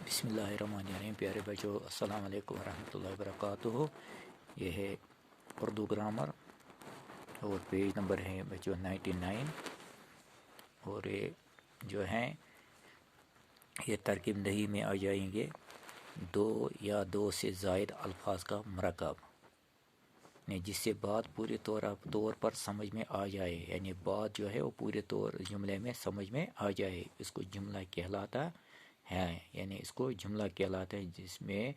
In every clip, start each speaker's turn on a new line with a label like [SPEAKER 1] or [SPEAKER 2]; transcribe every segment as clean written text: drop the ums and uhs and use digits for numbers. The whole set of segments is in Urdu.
[SPEAKER 1] بسم اللہ الرحمن الرحیم. پیارے بچوں، السلام علیکم ورحمۃ اللہ وبرکاتہ. یہ ہے اردو گرامر اور پیج نمبر ہے بچوں 99. اور یہ جو ہیں یہ ترکیب دہی میں آ جائیں گے دو یا دو سے زائد الفاظ کا مرکب، جس سے بات پورے طور پر سمجھ میں آ جائے. یعنی بات جو ہے وہ پورے جملے میں سمجھ میں آ جائے. اس کو جملہ کہلاتا ہے. یعنی اس کو جملہ کہلاتا ہے جس میں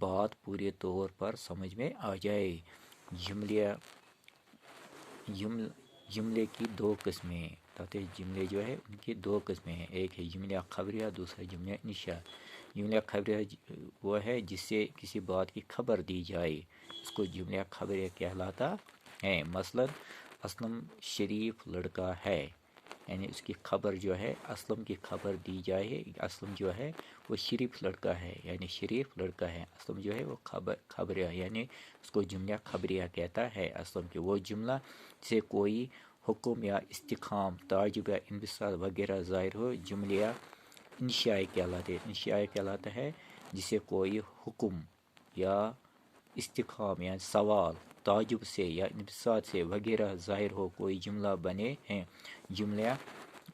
[SPEAKER 1] بات پورے طور پر سمجھ میں آ جائے. جملے کی دو قسمیں، جملے جو ہے ان کی دو قسمیں ہیں. ایک ہے جملہ خبریہ، دوسرا جملہ انشاء. جملہ خبریہ وہ ہے جس سے کسی بات کی خبر دی جائے، اس کو جملہ خبریہ کہلاتا ہے. مثلا اسلم شریف لڑکا ہے، یعنی اس کی خبر جو ہے اسلم کی خبر دی جائے. اسلم جو ہے وہ شریف لڑکا ہے، یعنی شریف لڑکا ہے. اسلم جو ہے وہ خبریہ، یعنی اس کو جملہ خبریہ کہتا ہے. اسلم کی وہ جملہ سے کوئی حکم یا استفہام، تعجب یا انبساط وغیرہ ظاہر ہو، جملہ انشائی کہلاتے. انشائی کہلاتا ہے جسے کوئی حکم یا استفہام یا سوال تعجب سے یا انبساط سے وغیرہ ظاہر ہو، کوئی جملہ بنے ہیں، جملہ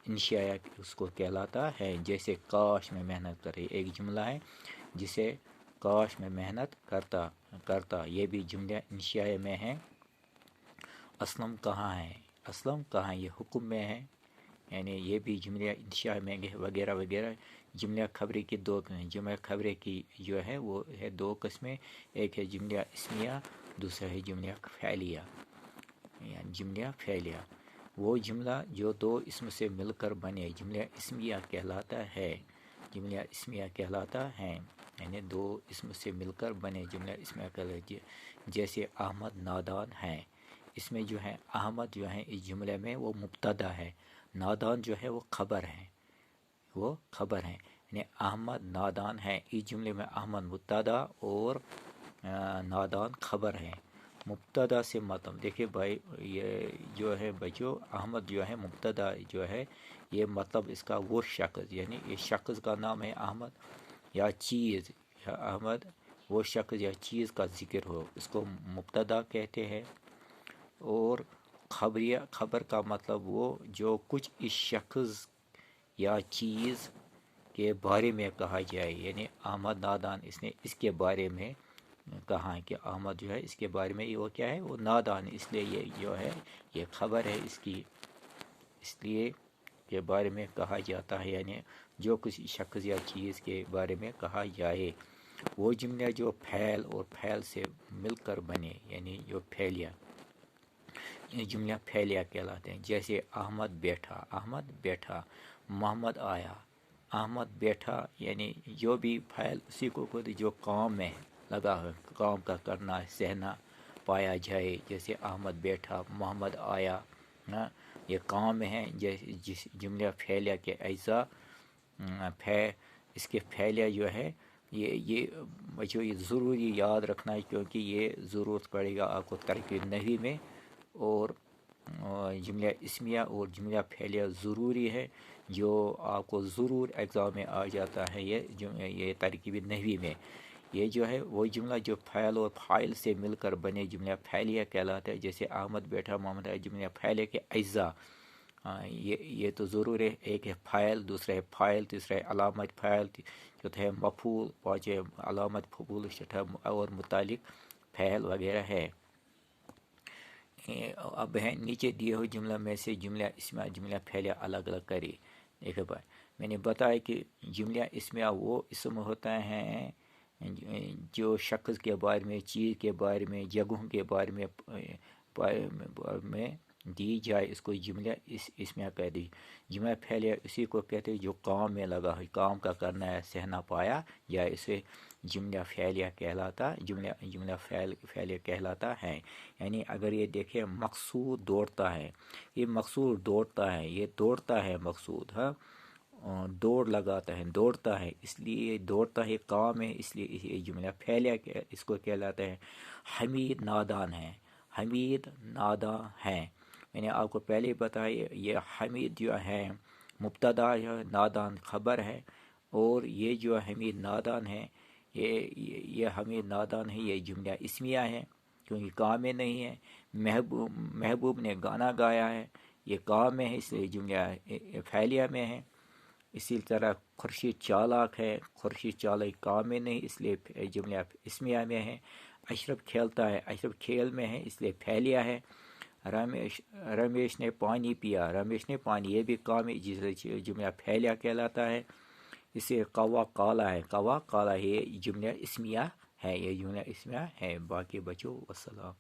[SPEAKER 1] انشاء اس کو کہلاتا ہے. جیسے کاش میں محنت کرے، ایک جملہ ہے جسے کاش میں محنت کرتا، یہ بھی جملہ انشاء میں ہے. اسلم کہاں ہے، اسلم کہاں، یہ حکم میں ہے، یعنی یہ بھی جملہ انشاء میں وغیرہ وغیرہ. جملہ خبری کی دو قسمیں، جملہ خبری کی جو ہے وہ ہے دو قسمیں. ایک ہے جملہ اسمیہ، دوسرا ہے جملہ فعلیہ. یعنی جملہ فعلیہ وہ جملہ جو دو اسم سے مل کر بنے، جملہ اسمیہ کہلاتا ہے. جملہ اسمیہ کہلاتا ہے، یعنی دو اسم سے مل کر بنے جملہ اسمیہ کہلاتا ہے. جیسے احمد نادان ہے، اس میں جو ہے احمد جو ہے اس جملے میں وہ مبتدا ہے، نادان جو ہے وہ خبر ہے، وہ خبر ہے. یعنی احمد نادان ہے، اس جملے میں احمد مبتدا اور نادان خبر ہے. مبتدا سے مطلب دیکھیں بھائی، یہ جو ہے بچوں احمد جو ہے مبتدا جو ہے، یہ مطلب اس کا وہ شخص، یعنی اس شخص کا نام ہے احمد یا چیز، یا احمد وہ شخص یا چیز کا ذکر ہو، اس کو مبتدا کہتے ہیں. اور خبریہ، خبر کا مطلب وہ جو کچھ اس شخص یا چیز کے بارے میں کہا جائے. یعنی احمد نادان، اس نے اس کے بارے میں کہا ہے کہ احمد جو ہے اس کے بارے میں وہ کیا ہے، وہ نادان، اس لیے یہ جو ہے یہ خبر ہے اس کی، اس لیے کے بارے میں کہا جاتا ہے. یعنی جو کچھ شخص یا چیز کے بارے میں کہا جائے، وہ جملہ جو پھیل اور پھیل سے مل کر بنے، یعنی جو پھیلیا، یہ جملہ پھیلیا کہلاتے ہیں. جیسے احمد بیٹھا، احمد بیٹھا، محمد آیا، احمد بیٹھا، یعنی جو بھی پھیل اسی کو جو کام میں لگا ہے، کام کا کرنا سہنا پایا جائے. جیسے احمد بیٹھا، محمد آیا، یہ کام میں ہے. جیسے جس جملہ پھیلیا کے اجزاء، اس کے پھیلیا جو ہے یہ بچوں یہ ضروری یاد رکھنا ہے، کیونکہ یہ ضرورت پڑے گا آپ کو ترکیب نحوی میں. اور جملہ اسمیہ اور جملہ پھیلیہ ضروری ہے، جو آپ کو ضرور ایگزام میں آ جاتا ہے. یہ ترکیب نحوی میں یہ جو ہے وہ جملہ جو فاعل اور فاعل سے مل کر بنے جملہ پھیلیہ کہلاتا ہے. جیسے احمد بیٹھا، محمد آیا، جملہ پھیلیہ کے اجزاء یہ تو ضرور ہے. ایک ہے فاعل، دوسرا ہے فاعل، تیسرا ہے علامت فاعل، چوتھا ہے مفعول، پانچواں علامت مفعول، چھٹا اور متعلق فعل وغیرہ ہے. اب ہے نیچے دیے ہوئے جملہ میں سے جملہ اسمیہ جملہ پھیلیہ الگ الگ کرے. دیکھیں بھائی، میں نے بتایا کہ جملہ اسمیہ وہ اسم ہوتا ہے جو شخص کے بارے میں، چیز کے بارے میں، جگہوں کے بارے میں دی جائے، اس کو جملہ اسمیہ کہہ دی. جملہ پھیلیہ اسی کو کہتے ہیں جو کام میں لگا ہے، کام کا کرنا ہے، سہنا پایا جائے، اسے جملہ فعلیہ کہلاتا، جملہ فعلیہ کہلاتا ہے. یعنی اگر یہ دیکھیں مقصود دوڑتا ہے، یہ مقصود دوڑتا ہے، یہ دوڑتا ہے مقصود، ہاں دوڑ لگاتا ہے، دوڑتا ہے، اس لیے دوڑتا ہے کام ہے، اس لیے یہ جملہ پھیلیہ اس کو کہلاتا ہے. حمید نادان ہے، حمید نادان ہے. میں نے آپ کو پہلے بتایا یہ حمید جو ہے مبتدا ہے، نادان خبر ہے. اور یہ جو حمید نادان ہے، یہ حمید نادان ہے، یہ جملہ اسمیہ ہے کیونکہ کام میں نہیں ہے۔ محبوب نے گانا گایا ہے، یہ کام میں ہے اس لیے جملہ فعلیہ میں ہے۔ اسی طرح خورشید چالاک ہے، خورشید چالاک کام میں نہیں اس لیے جملہ اسمیہ میں ہے۔ اشرف کھیلتا ہے، اشرف کھیل میں ہے اس لیے فعلیہ ہے۔ رمیش نے پانی پیا، رمیش نے پانی، یہ بھی کام ہے جس لیے جملہ فعلیہ کہلاتا ہے۔ اسے قوا کالا ہے، قوا کالا ہے، یہ جملہ اسمیہ ہے، یہ جملہ اسمیہ ہے۔ باقی بچوں والسلام۔